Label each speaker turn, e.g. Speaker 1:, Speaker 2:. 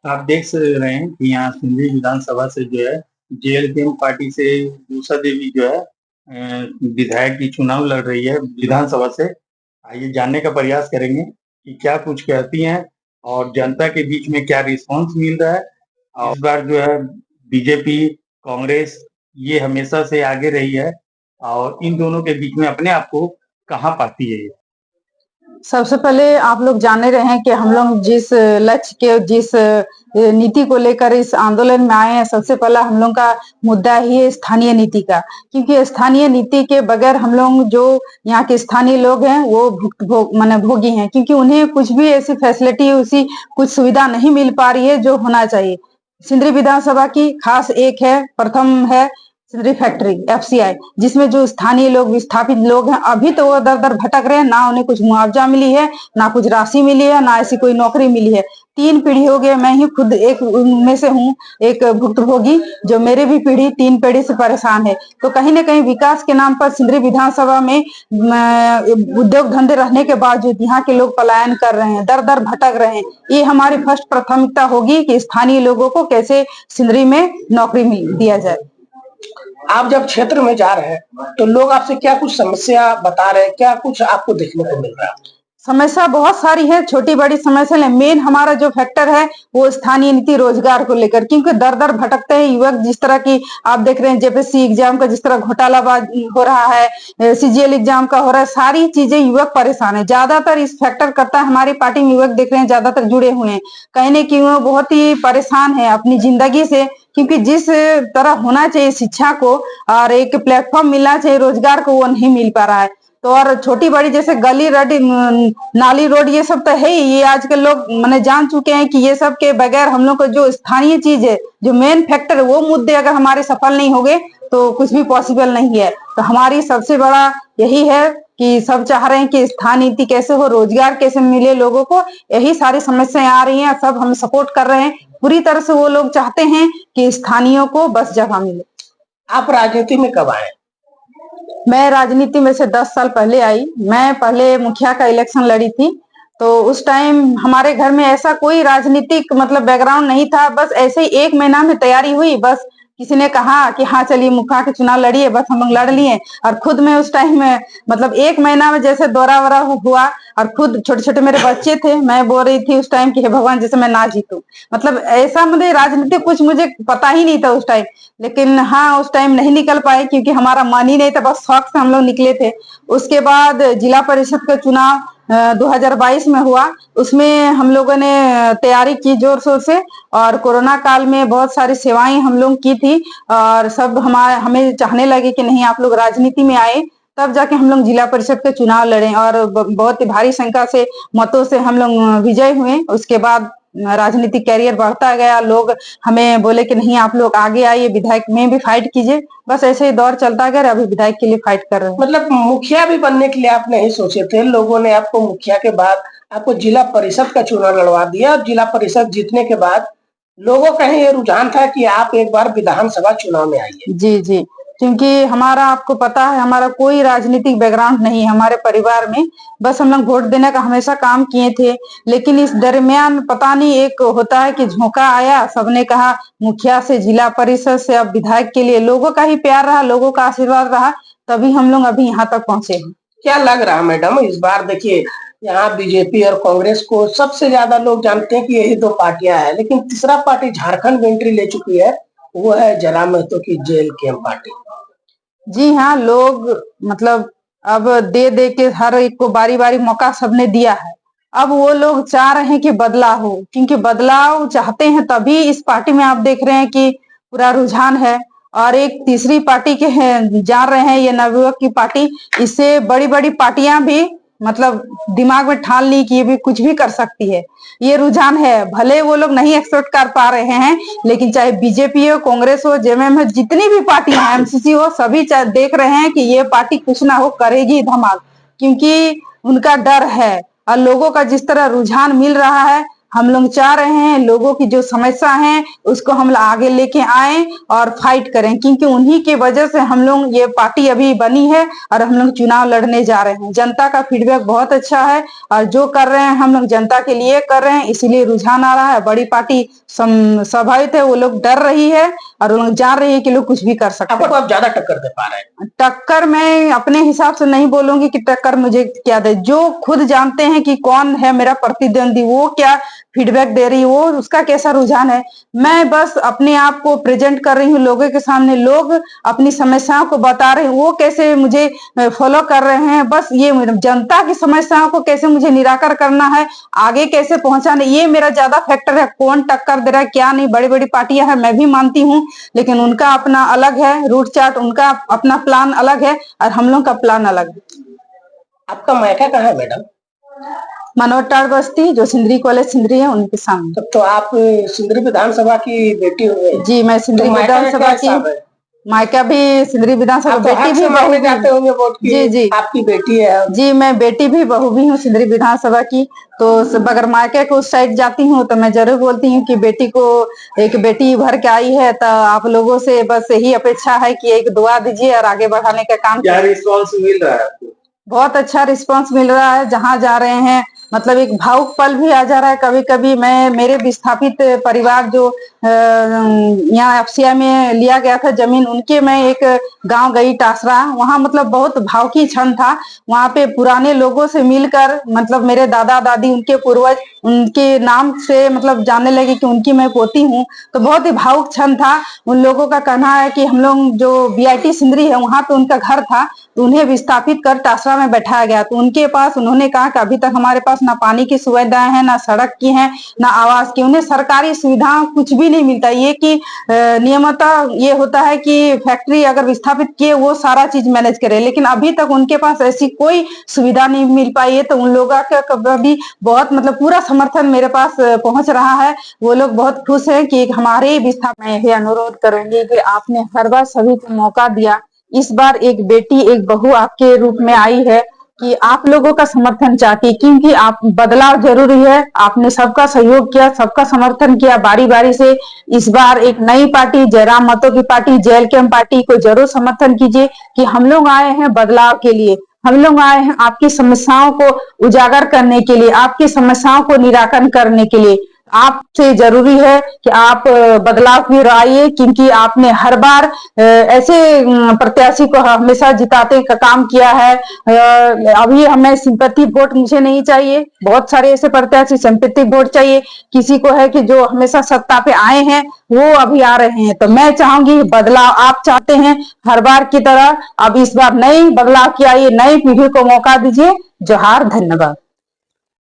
Speaker 1: आप देख रहे हैं कि यहाँ सिंधी विधानसभा से जो है जेएलपीएम पार्टी से उषा देवी जो है विधायक की चुनाव लड़ रही है विधानसभा से। आइए जानने का प्रयास करेंगे कि क्या कुछ कहती हैं और जनता के बीच में क्या रिस्पांस मिल रहा है। और इस बार जो है बीजेपी, कांग्रेस ये हमेशा से आगे रही है और इन दोनों के बीच में अपने आप को कहाँ पाती है ये?
Speaker 2: सबसे पहले आप लोग जाने रहे हैं कि हम लोग जिस लक्ष्य के जिस नीति को लेकर इस आंदोलन में आए हैं, सबसे पहला हम लोग का मुद्दा ही है स्थानीय नीति का। क्योंकि स्थानीय नीति के बगैर हम लोग जो यहाँ के स्थानीय लोग हैं वो भोगी हैं, क्योंकि उन्हें कुछ भी ऐसी फैसिलिटी उसी कुछ सुविधा नहीं मिल पा रही है जो होना चाहिए। सिंदरी विधानसभा की खास एक है, प्रथम है सिंदरी फैक्ट्री एफसीआई, जिसमें जो स्थानीय लोग विस्थापित लोग हैं अभी तो वो दर दर भटक रहे हैं, ना उन्हें कुछ मुआवजा मिली है, ना कुछ राशि मिली है, ना ऐसी कोई नौकरी मिली है। 3 पीढ़ी हो गए, मैं ही खुद एक उनमें से हूँ, एक भुक्तभोगी, जो मेरे भी पीढ़ी 3 पीढ़ी से परेशान है। तो कहीं ना कहीं विकास के नाम पर सिंदरी विधानसभा में उद्योग धंधे रहने के बावजूद यहाँ के लोग पलायन कर रहे हैं, दर दर भटक रहे हैं। ये हमारी फर्स्ट प्राथमिकता होगी कि स्थानीय लोगों को कैसे सिंदरी में नौकरी दिया जाए।
Speaker 3: आप जब क्षेत्र में जा रहे हैं तो लोग आपसे क्या कुछ समस्या बता रहे हैं, क्या कुछ आपको देखने को मिल रहा है?
Speaker 2: समस्या बहुत सारी है, छोटी बड़ी समस्या। मेन हमारा जो फैक्टर है वो स्थानीय नीति रोजगार को लेकर, क्योंकि दर दर भटकते हैं युवक। जिस तरह की आप देख रहे हैं जेपीएससी एग्जाम का जिस तरह घोटालाबाजी हो रहा है, सीजीएल एग्जाम का हो रहा है, सारी चीजें युवक परेशान है। ज्यादातर इस फैक्टर करता है, हमारी पार्टी में युवक देख रहे हैं ज्यादातर जुड़े हुए हैं, कहीं ना कहीं वो बहुत ही परेशान है अपनी जिंदगी से। क्योंकि जिस तरह होना चाहिए शिक्षा को और एक प्लेटफॉर्म मिलना चाहिए रोजगार को, वो नहीं मिल पा रहा है। तो और छोटी बड़ी जैसे गली रडी नाली रोड ये सब तो है ही, ये आजकल लोग मैंने जान चुके हैं कि ये सब के बगैर हम लोग को जो स्थानीय चीज है, जो मेन फैक्टर है, वो मुद्दे अगर हमारे सफल नहीं हो गए तो कुछ भी पॉसिबल नहीं है। तो हमारी सबसे बड़ा यही है कि सब चाह रहे हैं कि स्थानीय नीति कैसे हो, रोजगार कैसे मिले लोगों को, यही सारी समस्याएं आ रही हैं। सब हम सपोर्ट कर रहे हैं पूरी तरह से। वो लोग चाहते हैं कि स्थानीयों को बस जगह मिले।
Speaker 3: आप राजनीति में कब आए?
Speaker 2: मैं राजनीति में से 10 साल पहले आई। मैं पहले मुखिया का इलेक्शन लड़ी थी, तो उस टाइम हमारे घर में ऐसा कोई राजनीतिक मतलब बैकग्राउंड नहीं था। बस ऐसे ही 1 महीना में तैयारी हुई, बस किसी ने कहा कि हाँ चलिए मुखिया के चुनाव लड़िए, बस हम लोग लड़ लिए। और खुद में उस टाइम में मतलब 1 महीना में जैसे दौरा वरा हुआ, और खुद छोटे छोटे मेरे बच्चे थे, मैं बोल रही थी उस टाइम कि हे भगवान जैसे मैं ना जीतूं। मतलब ऐसा मुझे राजनीति कुछ मुझे पता ही नहीं था उस टाइम। लेकिन हाँ उस टाइम नहीं निकल पाए क्योंकि हमारा मन ही नहीं था, बस शौक से हम लोग निकले थे। उसके बाद जिला परिषद का चुनाव 2022 में हुआ, उसमें हम लोगों ने तैयारी की जोर शोर से, और कोरोना काल में बहुत सारी सेवाएं हम लोग की थी, और सब हमें चाहने लगे कि नहीं आप लोग राजनीति में आए। तब जाके हम लोग जिला परिषद के चुनाव लड़े और बहुत ही भारी संख्या से मतों से हम लोग विजय हुए। उसके बाद राजनीतिक कैरियर बढ़ता गया, लोग हमें बोले कि नहीं आप लोग आगे आइए, विधायक में भी फाइट कीजिए। बस ऐसे ही दौर चलता गया, अभी विधायक के लिए फाइट कर रहे हैं।
Speaker 3: मतलब मुखिया भी बनने के लिए आप नहीं सोचे थे, लोगों ने आपको मुखिया के बाद आपको जिला परिषद का चुनाव लड़वा दिया, और जिला परिषद जीतने के बाद लोगों का ये रुझान था कि आप एक बार विधानसभा चुनाव में आइए।
Speaker 2: जी जी, क्योंकि हमारा आपको पता है हमारा कोई राजनीतिक बैकग्राउंड नहीं है हमारे परिवार में। बस हम लोग वोट देने का हमेशा काम किए थे। लेकिन इस दरमियान पता नहीं एक होता है कि झोंका आया, सबने कहा मुखिया से जिला परिषद से अब विधायक के लिए, लोगों का ही प्यार रहा, लोगों का आशीर्वाद रहा, तभी हम लोग अभी यहाँ तक पहुंचे हैं।
Speaker 3: क्या लग रहा है मैडम इस बार? देखिए यहाँ बीजेपी और कांग्रेस को सबसे ज्यादा लोग जानते हैं कि यही 2 पार्टियां हैं, लेकिन तीसरा पार्टी झारखंड में एंट्री ले चुकी है, वो है जला महतो की जेएलकेएम पार्टी।
Speaker 2: जी हाँ, लोग मतलब अब दे दे के हर एक को बारी बारी मौका सबने दिया है। अब वो लोग चाह रहे हैं कि बदलाव हो, क्योंकि बदलाव चाहते हैं तभी इस पार्टी में आप देख रहे हैं कि पूरा रुझान है। और एक तीसरी पार्टी के हैं जा रहे हैं, ये नवयुवक की पार्टी, इससे बड़ी बड़ी पार्टियां भी मतलब दिमाग में ठान ली कि ये भी कुछ भी कर सकती है। ये रुझान है, भले वो लोग नहीं एक्सपेक्ट कर पा रहे हैं, लेकिन चाहे बीजेपी हो, कांग्रेस हो, जेएमएम हो, जितनी भी पार्टियां हैं, एमसीसी हो, सभी देख रहे हैं कि ये पार्टी कुछ ना हो करेगी धमाल, क्योंकि उनका डर है। और लोगों का जिस तरह रुझान मिल रहा है, हम लोग चाह रहे हैं लोगों की जो समस्या है उसको हम आगे लेके आए और फाइट करें, क्योंकि उन्हीं की वजह से हम लोग ये पार्टी अभी बनी है और हम लोग चुनाव लड़ने जा रहे हैं। जनता का फीडबैक बहुत अच्छा है और जो कर रहे हैं हम लोग जनता के लिए कर रहे हैं, इसीलिए रुझान आ रहा है। बड़ी पार्टी स्वाभाविक है, वो लोग डर रही है और वो लोग जान रही है कि लोग कुछ भी कर सकते हैं।
Speaker 3: आपको आप ज्यादा टक्कर दे पा रहे हैं?
Speaker 2: टक्कर मैं अपने हिसाब से नहीं बोलूंगी कि टक्कर मुझे क्या दे, जो खुद जानते हैं कि कौन है मेरा प्रतिद्वंदी, वो क्या फीडबैक दे रही है, वो उसका कैसा रुझान है। मैं बस अपने आप को प्रेजेंट कर रही हूँ लोगों के सामने, लोग अपनी समस्याओं को बता रहे हैं, वो कैसे मुझे फॉलो कर रहे हैं। बस ये जनता की समस्याओं को कैसे मुझे निराकरण करना है, आगे कैसे पहुंचाना, ये मेरा ज्यादा फैक्टर है। कौन टक्कर दे रहा है क्या नहीं, बड़ी बड़ी पार्टियां हैं मैं भी मानती हूँ, लेकिन उनका अपना अलग है रूट चार्ट, उनका अपना प्लान अलग है और हम लोग का प्लान अलग है।
Speaker 3: आपका मायका कहाँ है मैडम?
Speaker 2: मनोटाड़ बस्ती, जो सिंदरी कॉलेज सिंदरी है उनके सामने।
Speaker 3: तो आप सिंदरी विधानसभा की बेटी हुए?
Speaker 2: जी, मैं सिंदरी विधानसभा की, मायका भी सिंदरी विधानसभा, बेटी भी बहू
Speaker 3: जाते होंगे वोट की।
Speaker 2: जी जी,
Speaker 3: आपकी बेटी है?
Speaker 2: जी, मैं बेटी भी बहू भी हूँ सिंदरी विधानसभा की। तो अगर मायके को उस साइड जाती हूँ तो मैं जरूर बोलती हूँ कि बेटी को, एक बेटी भर के आई है, तो आप लोगों से बस यही अपेक्षा है कि एक दुआ दीजिए और आगे बढ़ाने का काम।
Speaker 1: क्या रिस्पॉन्स मिल रहा है आपको?
Speaker 2: बहुत अच्छा रिस्पांस मिल रहा है, जहां जा रहे हैं मतलब एक भावुक पल भी आ जा रहा है कभी कभी। मैं, मेरे विस्थापित परिवार जो यहाँ एफसीआई में लिया गया था जमीन, उनके मैं एक गांव गई टासरा, वहां मतलब बहुत भावुकी क्षण था। वहां पे पुराने लोगों से मिलकर, मतलब मेरे दादा दादी, उनके पूर्वज, उनके नाम से मतलब जानने लगे कि उनकी मैं पोती हूँ, तो बहुत ही भावुक क्षण था। उन लोगों का कहना है कि हम लोग जो बीआईटी सिंदरी है वहां पे उनका घर था, तो उन्हें विस्थापित कर टासरा में बैठाया गया। तो उनके पास, उन्होंने कहा कि अभी तक हमारे पास ना पानी की सुविधाएं हैं, ना सड़क की हैं, ना आवास की, उन्हें सरकारी सुविधाएं कुछ भी नहीं मिलता। ये कि नियमतः ये होता है कि फैक्ट्री अगर विस्थापित किए वो सारा चीज मैनेज करे, लेकिन अभी तक उनके पास ऐसी कोई सुविधा नहीं मिल पाई है। तो उन लोगों का भी बहुत मतलब पूरा समर्थन मेरे पास पहुंच रहा है। वो लोग बहुत खुश हैं कि हमारे विस्थापित। मैं यही अनुरोध करूंगी कि आपने हर बार सभी को मौका दिया, इस बार एक बेटी, एक बहू आपके रूप में आई है कि आप लोगों का समर्थन चाहती है, क्योंकि आप, बदलाव जरूरी है। आपने सबका सहयोग किया, सबका समर्थन किया बारी बारी से। इस बार एक नई पार्टी, जयराम महतो की पार्टी, जेएलके पार्टी को जरूर समर्थन कीजिए कि हम लोग आए हैं बदलाव के लिए, हम लोग आए हैं आपकी समस्याओं को उजागर करने के लिए, आपकी समस्याओं को निराकरण करने के लिए। आपसे जरूरी है कि आप बदलाव की ओर आइए, क्योंकि आपने हर बार ऐसे प्रत्याशी को हमेशा जिताते का काम किया है। अभी हमें सिंपैथी वोट मुझे नहीं चाहिए, बहुत सारे ऐसे प्रत्याशी सिंपैथी वोट चाहिए। किसी को है कि जो हमेशा सत्ता पे आए हैं वो अभी आ रहे हैं, तो मैं चाहूंगी बदलाव आप चाहते हैं हर बार की तरह, अब इस बार नई बदलाव की आइए, नई पीढ़ी को मौका दीजिए। जोहार, धन्यवाद।